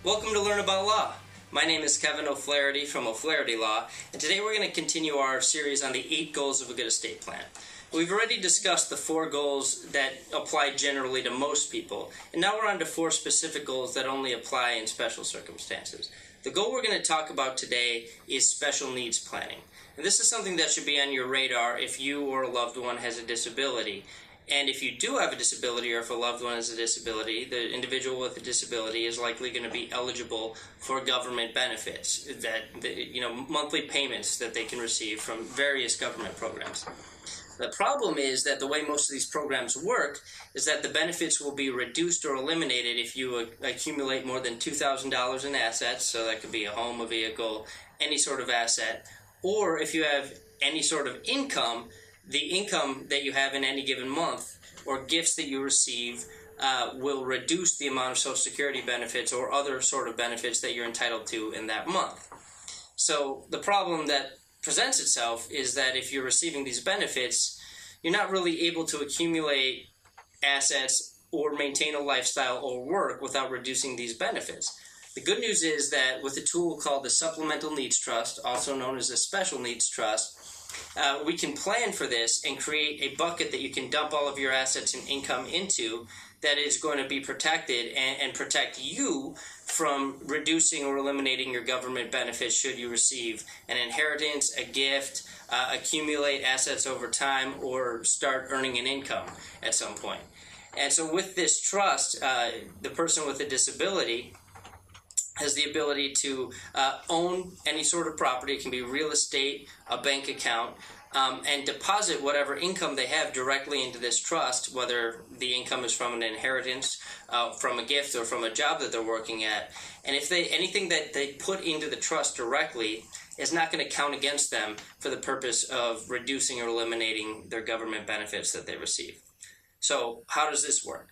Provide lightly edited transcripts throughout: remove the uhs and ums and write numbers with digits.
Welcome to Learn About Law. My name is Kevin O'Flaherty from O'Flaherty Law, and today we're going to continue our series on the 8 goals of a good estate plan. We've already discussed the 4 goals that apply generally to most people, and now we're on to 4 specific goals that only apply in special circumstances. The goal we're going to talk about today is special needs planning. And this is something that should be on your radar if you or a loved one has a disability. And if you do have a disability, or if a loved one has a disability, the individual with a disability is likely going to be eligible for government benefits, monthly payments that they can receive from various government programs. The problem is that the way most of these programs work is that the benefits will be reduced or eliminated if you accumulate more than $2,000 in assets, so that could be a home, a vehicle, any sort of asset, or if you have any sort of income. The income that you have in any given month or gifts that you receive will reduce the amount of Social Security benefits or other sort of benefits that you're entitled to in that month. So the problem that presents itself is that if you're receiving these benefits, you're not really able to accumulate assets or maintain a lifestyle or work without reducing these benefits. The good news is that with a tool called the Supplemental Needs Trust, also known as a Special Needs Trust, we can plan for this and create a bucket that you can dump all of your assets and income into that is going to be protected and protect you from reducing or eliminating your government benefits should you receive an inheritance, a gift, accumulate assets over time, or start earning an income at some point. And so with this trust, the person with a disability has the ability to own any sort of property. It can be real estate, a bank account, and deposit whatever income they have directly into this trust, whether the income is from an inheritance, from a gift, or from a job that they're working at. And if anything that they put into the trust directly is not going to count against them for the purpose of reducing or eliminating their government benefits that they receive. So how does this work?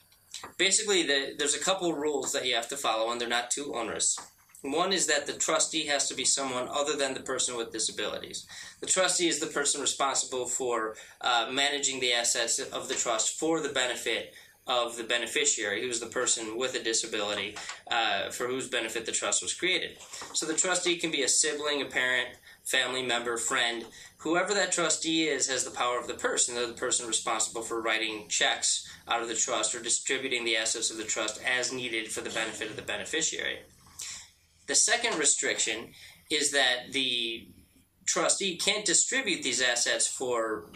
Basically, there's a couple rules that you have to follow, and they're not too onerous. One is that the trustee has to be someone other than the person with disabilities. The trustee is the person responsible for managing the assets of the trust for the benefit of the beneficiary, who's the person with a disability for whose benefit the trust was created. So the trustee can be a sibling, a parent, family member, friend. Whoever that trustee is has the power of the person. They're the person responsible for writing checks out of the trust or distributing the assets of the trust as needed for the benefit of the beneficiary. The second restriction is that the trustee can't distribute these assets for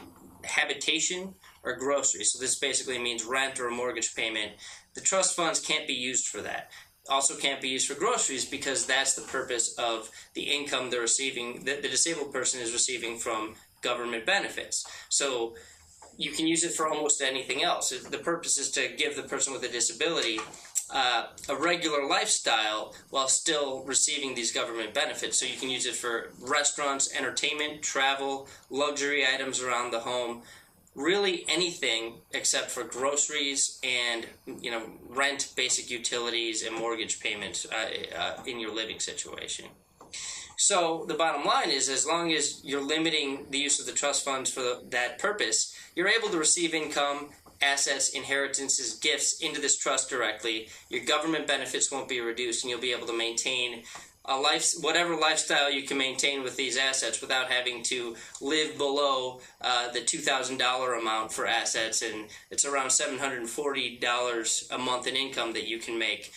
habitation or groceries. So this basically means rent or a mortgage payment. The trust funds can't be used for that. Also can't be used for groceries because that's the purpose of the income they're receiving, the disabled person is receiving from government benefits. So you can use it for almost anything else. The purpose is to give the person with a disability a regular lifestyle while still receiving these government benefits. So you can use it for restaurants, entertainment, travel, luxury items around the home, really anything except for groceries and rent, basic utilities, and mortgage payments in your living situation. So the bottom line is, as long as you're limiting the use of the trust funds for that purpose, you're able to receive income, assets, inheritances, gifts into this trust directly. Your government benefits won't be reduced, and you'll be able to maintain whatever lifestyle you can maintain with these assets without having to live below the $2,000 amount for assets, and it's around $740 a month in income that you can make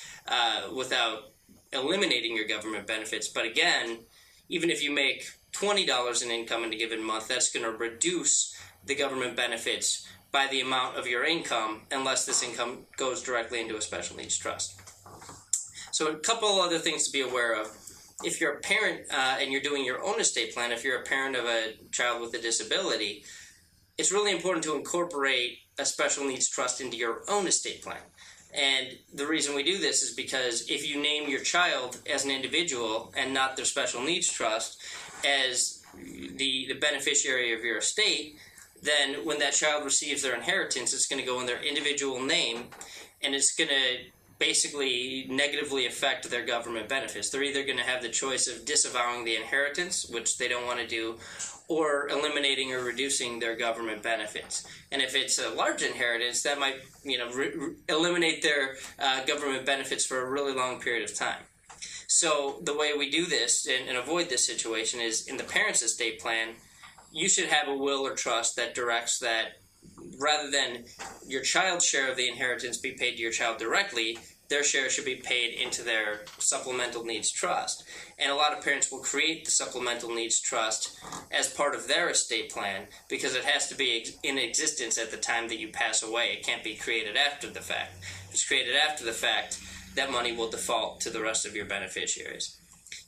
without eliminating your government benefits. But again, even if you make $20 in income in a given month, that's going to reduce the government benefits by the amount of your income unless this income goes directly into a special needs trust. So a couple other things to be aware of. If you're a parent and you're doing your own estate plan, if you're a parent of a child with a disability, it's really important to incorporate a special needs trust into your own estate plan. And the reason we do this is because if you name your child as an individual and not their special needs trust as the beneficiary of your estate, then when that child receives their inheritance, it's going to go in their individual name, and it's going to basically negatively affect their government benefits. They're either going to have the choice of disavowing the inheritance, which they don't want to do, or eliminating or reducing their government benefits. And if it's a large inheritance, that might eliminate their government benefits for a really long period of time. So the way we do this and avoid this situation is in the parent's estate plan, you should have a will or trust that directs that rather than your child's share of the inheritance be paid to your child directly, their share should be paid into their supplemental needs trust. And a lot of parents will create the supplemental needs trust as part of their estate plan because it has to be in existence at the time that you pass away. It can't be created after the fact. If it's created after the fact, that money will default to the rest of your beneficiaries.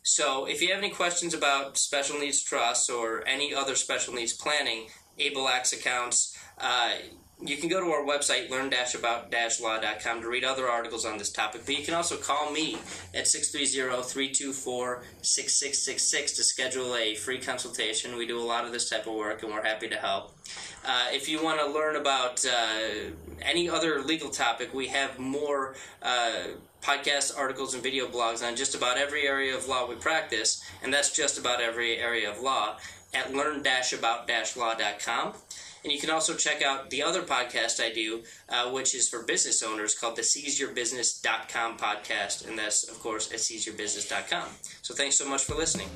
So if you have any questions about special needs trusts or any other special needs planning, Able Acts accounts, you can go to our website, learn-about-law.com, to read other articles on this topic. But you can also call me at 630-324-6666 to schedule a free consultation. We do a lot of this type of work, and we're happy to help. If you want to learn about any other legal topic, we have more podcasts, articles, and video blogs on just about every area of law we practice, and that's just about every area of law, at learn-about-law.com. And you can also check out the other podcast I do, which is for business owners, called the SeizeYourBusiness.com podcast. And that's, of course, at SeizeYourBusiness.com. So thanks so much for listening.